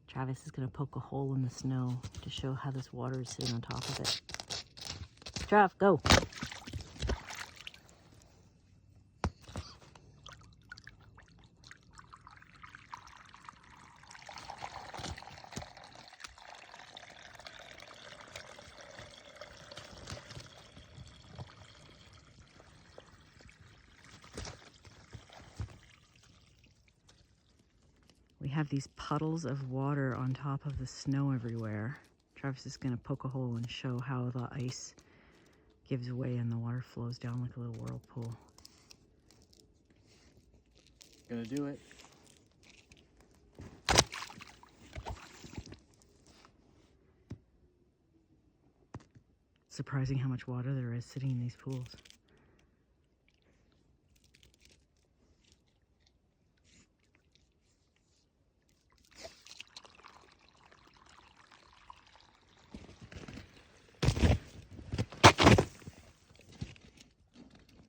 Travis is going to poke a hole in the snow to show how this water is sitting on top of it. Trav, go. We have these puddles of water on top of the snow everywhere. Travis is going to poke a hole and show how the ice gives way and the water flows down like a little whirlpool. Gonna do it. Surprising how much water there is sitting in these pools.